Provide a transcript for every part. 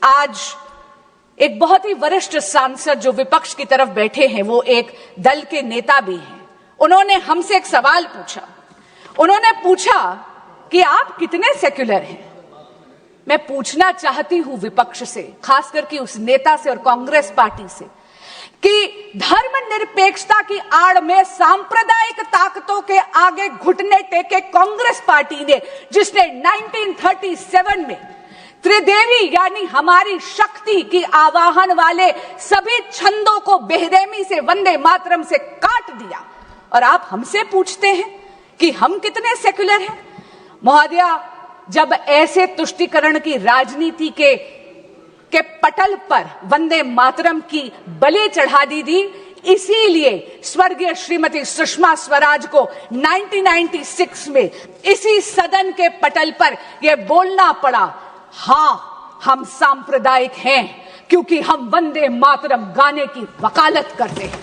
आज एक बहुत ही वरिष्ठ सांसद जो विपक्ष की तरफ बैठे हैं, वो एक दल के नेता भी हैं। उन्होंने हमसे एक सवाल पूछा। उन्होंने पूछा कि आप कितने सेक्युलर हैं। मैं पूछना चाहती हूं विपक्ष से, खास करके उस नेता से और कांग्रेस पार्टी से, कि धर्मनिरपेक्षता की आड़ में सांप्रदायिक ताकतों के आगे घुटने टेके कांग्रेस पार्टी ने, जिसने 1937 में त्रिदेवी यानी हमारी शक्ति की आवाहन वाले सभी छंदों को बेरहमी से वंदे मातरम से काट दिया, और आप हमसे पूछते हैं कि हम कितने सेक्युलर हैं। महोदया, जब ऐसे तुष्टीकरण की राजनीति के पटल पर वंदे मातरम की बलि चढ़ा दी, इसीलिए स्वर्गीय श्रीमती सुषमा स्वराज को 1996 में इसी सदन के पटल पर यह बोलना पड़ा, हां हम सांप्रदायिक हैं क्योंकि हम वंदे मातरम गाने की वकालत करते हैं,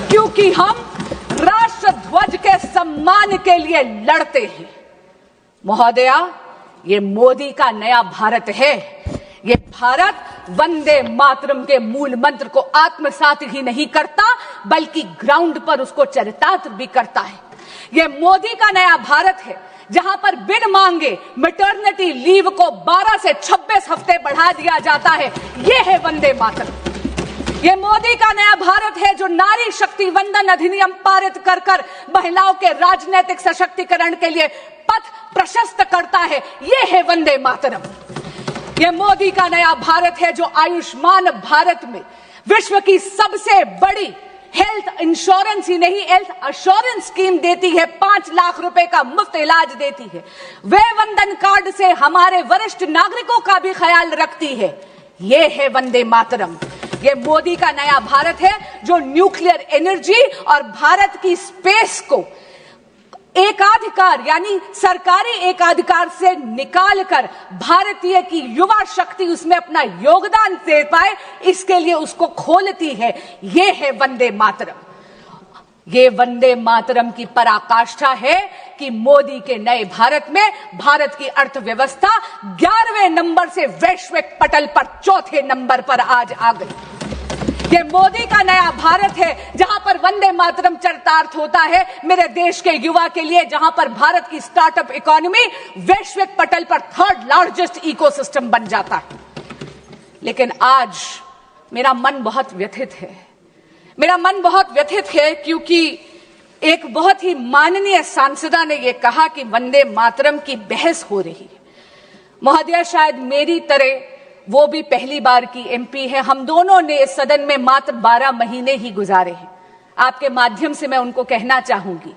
क्योंकि हम राष्ट्र ध्वज के सम्मान के लिए लड़ते हैं। महोदया, ये मोदी का नया भारत है। ये भारत वंदे मातरम के मूल मंत्र को आत्मसात ही नहीं करता, बल्कि ग्राउंड पर उसको चरितार्थ भी करता है। ये मोदी का नया भारत है, जहां पर बिन मांगे मैटरनिटी लीव को 12 से 26 हफ्ते बढ़ा दिया जाता है। ये है वंदे मातरम। ये मोदी का नया भारत है जो नारी शक्ति वंदन अधिनियम पारित कर कर महिलाओं के राजनीतिक सशक्तिकरण के लिए पथ प्रशस्त करता है। ये है वंदे मातरम। ये मोदी का नया भारत है जो आयुष्मान भारत में विश्व की सबसे बड़ी हेल्थ इंश्योरेंस ही नहीं, हेल्थ अश्योरेंस स्कीम देती है। 5 लाख रुपए का मुफ्त इलाज देती है। वे वंदन कार्ड से हमारे वरिष्ठ नागरिकों का भी ख्याल रखती है। ये है वंदे मातरम। ये मोदी का नया भारत है जो न्यूक्लियर एनर्जी और भारत की स्पेस को एकाधिकार यानी सरकारी एकाधिकार से निकालकर भारतीय की युवा शक्ति उसमें अपना योगदान दे पाए, इसके लिए उसको खोलती है। ये है वंदे मातरम। ये वंदे मातरम की पराकाष्ठा है कि मोदी के नए भारत में भारत की अर्थव्यवस्था 11वें नंबर से वैश्विक पटल पर 4थे नंबर पर आज आ गई। ये मोदी का नया भारत है जहां पर वंदे मातरम चरितार्थ होता है मेरे देश के युवा के लिए, जहां पर भारत की स्टार्टअप इकोनॉमी वैश्विक पटल पर 3rd लार्जेस्ट इकोसिस्टम बन जाता है। लेकिन आज मेरा मन बहुत व्यथित है। मेरा मन बहुत व्यथित है क्योंकि एक बहुत ही माननीय सांसदा ने यह कहा कि वंदे मातरम की बहस हो रही है। महोदया, शायद मेरी तरह वो भी पहली बार की एमपी है। हम दोनों ने इस सदन में मात्र 12 महीने ही गुजारे हैं। आपके माध्यम से मैं उनको कहना चाहूंगी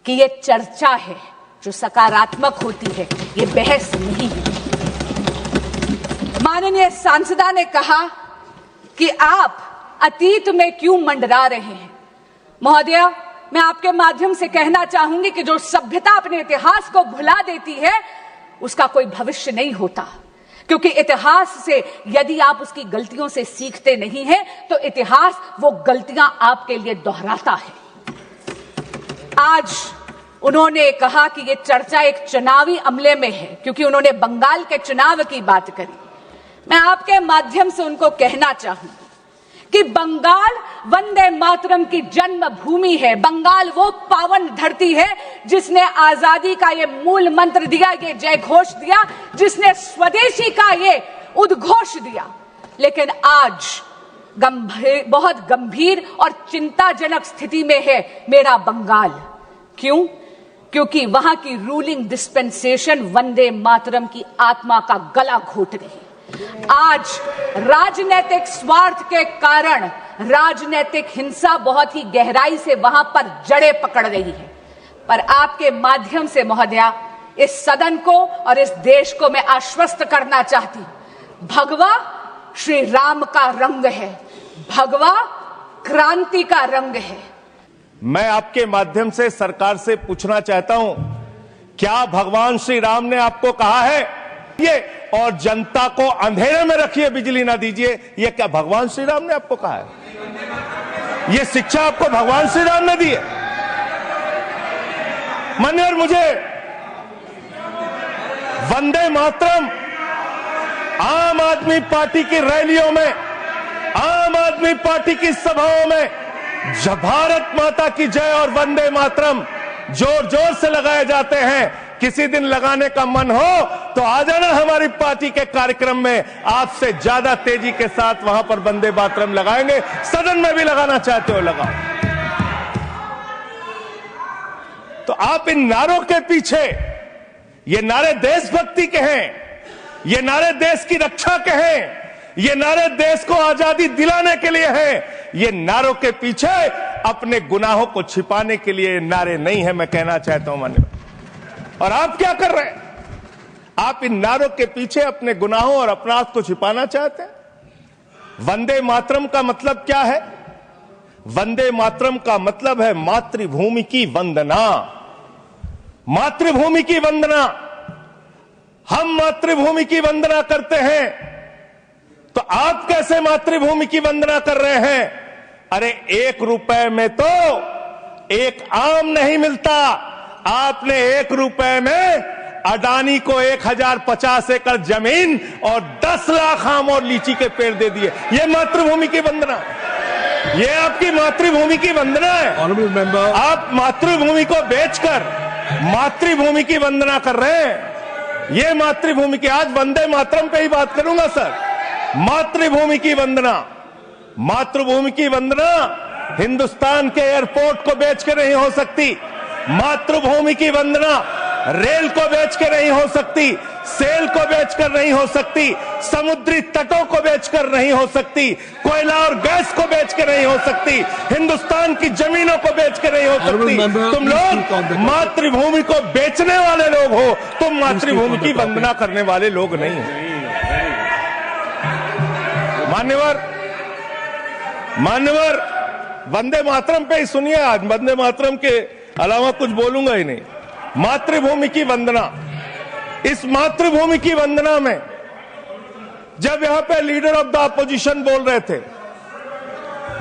कि ये चर्चा है जो सकारात्मक होती है, ये बहस नहीं है। माननीय सांसदा ने कहा कि आप अतीत में क्यों मंडरा रहे हैं। महोदया, मैं आपके माध्यम से कहना चाहूंगी कि जो सभ्यता अपने इतिहास को भुला देती है उसका कोई भविष्य नहीं होता, क्योंकि इतिहास से यदि आप उसकी गलतियों से सीखते नहीं हैं तो इतिहास वो गलतियां आपके लिए दोहराता है। आज उन्होंने कहा कि ये चर्चा एक चुनावी अमले में है क्योंकि उन्होंने बंगाल के चुनाव की बात करी। मैं आपके माध्यम से उनको कहना चाहूंगी कि बंगाल वंदे मातरम की जन्मभूमि है। बंगाल वो पावन धरती है जिसने आजादी का ये मूल मंत्र दिया, ये जय घोष दिया, जिसने स्वदेशी का ये उद्घोष दिया। लेकिन आज बहुत गंभीर और चिंताजनक स्थिति में है मेरा बंगाल। क्यों? क्योंकि वहां की रूलिंग डिस्पेंसेशन वंदे मातरम की आत्मा का गला घोट रही है। आज राजनीतिक स्वार्थ के कारण राजनीतिक हिंसा बहुत ही गहराई से वहां पर जड़ें पकड़ रही है। पर आपके माध्यम से महोदया, इस सदन को और इस देश को मैं आश्वस्त करना चाहती हूं, भगवा श्री राम का रंग है, भगवा क्रांति का रंग है। मैं आपके माध्यम से सरकार से पूछना चाहता हूं, क्या भगवान श्री राम ने आपको कहा है ये और जनता को अंधेरे में रखिए, बिजली ना दीजिए? ये क्या भगवान श्री राम ने आपको कहा है? ये शिक्षा आपको भगवान श्री राम ने दी है? मान्यवर, मुझे वंदे मातरम आदमी पार्टी की रैलियों में, आम आदमी पार्टी की सभाओं में जब भारत माता की जय और वंदे मातरम जोर जोर से लगाए जाते हैं, किसी दिन लगाने का मन हो तो आ जाना हमारी पार्टी के कार्यक्रम में, आपसे ज्यादा तेजी के साथ वहां पर वंदे मातरम लगाएंगे। सदन में भी लगाना चाहते हो लगाओ। तो आप इन नारों के पीछे, ये नारे देशभक्ति के हैं, ये नारे देश की रक्षा के हैं, ये नारे देश को आजादी दिलाने के लिए हैं, ये नारों के पीछे अपने गुनाहों को छिपाने के लिए नारे नहीं है, मैं कहना चाहता हूं माननीय। और आप क्या कर रहे हैं? आप इन नारों के पीछे अपने गुनाहों और अपराध को छिपाना चाहते हैं। वंदे मातरम का मतलब क्या है? वंदे मातरम का मतलब है मातृभूमि की वंदना। मातृभूमि की वंदना, हम मातृभूमि की वंदना करते हैं, तो आप कैसे मातृभूमि की वंदना कर रहे हैं? अरे 1 रुपए में तो एक आम नहीं मिलता। आपने 1 रुपए में अडानी को 1050 एकड़ जमीन और 10 लाख आम और लीची के पेड़ दे दिए। ये मातृभूमि की वंदना, ये आपकी मातृभूमि की वंदना है। ऑनरेबल मेंबर, आप मातृभूमि को बेचकर मातृभूमि की वंदना कर रहे हैं। ये मातृभूमि की, आज वंदे मातरम पे ही बात करूंगा सर। मातृभूमि की वंदना, मातृभूमि की वंदना हिंदुस्तान के एयरपोर्ट को बेच के नहीं हो सकती। मातृभूमि की वंदना रेल को बेच के नहीं हो सकती, सेल को बेचकर नहीं हो सकती, समुद्री तटों को बेचकर नहीं हो सकती, कोयला और गैस को बेच के नहीं हो सकती, हिंदुस्तान की जमीनों को बेच के नहीं हो सकती। तुम लोग मातृभूमि को बेचने वाले लोग हो, तुम मातृभूमि की वंदना करने वाले लोग नहीं हो। मान्यवर, वंदे मातरम पे ही सुनिए। आज वंदे मातरम के अलावा कुछ बोलूंगा ही नहीं। मातृभूमि की वंदना, इस मातृभूमि की वंदना में जब यहां पे लीडर ऑफ द अपोजिशन बोल रहे थे,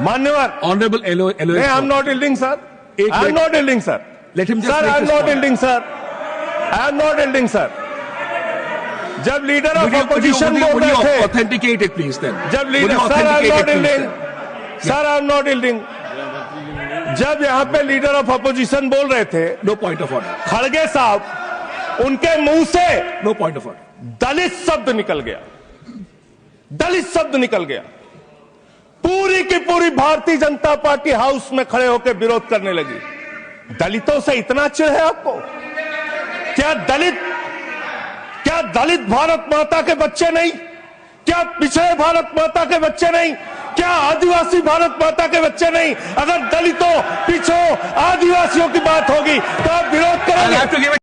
मान्यवर, honourable I am not yielding sir, I am not yielding sir, sir I am not yielding sir, I am not yielding sir. जब लीडर ऑफ अपोजिशन बोल रहे थे, ऑथेंटिकेट इट प्लीज देन। जब leader, sir I am not yielding, sir I am not yielding. जब यहां पे leader of opposition बोल रहे थे, नो पॉइंट ऑफ ऑर्डर, खड़गे साहब, उनके मुंह से नो पॉइंट ऑफ ऑर्डर, दलित शब्द निकल गया, दलित शब्द निकल गया। पूरी की पूरी भारतीय जनता पार्टी हाउस में खड़े होकर विरोध करने लगी। दलितों से इतना चिढ़ है आपको? क्या दलित भारत माता के बच्चे नहीं? क्या पिछड़े भारत माता के बच्चे नहीं? क्या आदिवासी भारत माता के बच्चे नहीं? अगर दलितों, पिछड़ों, आदिवासियों की बात होगी तो आप विरोध करेंगे?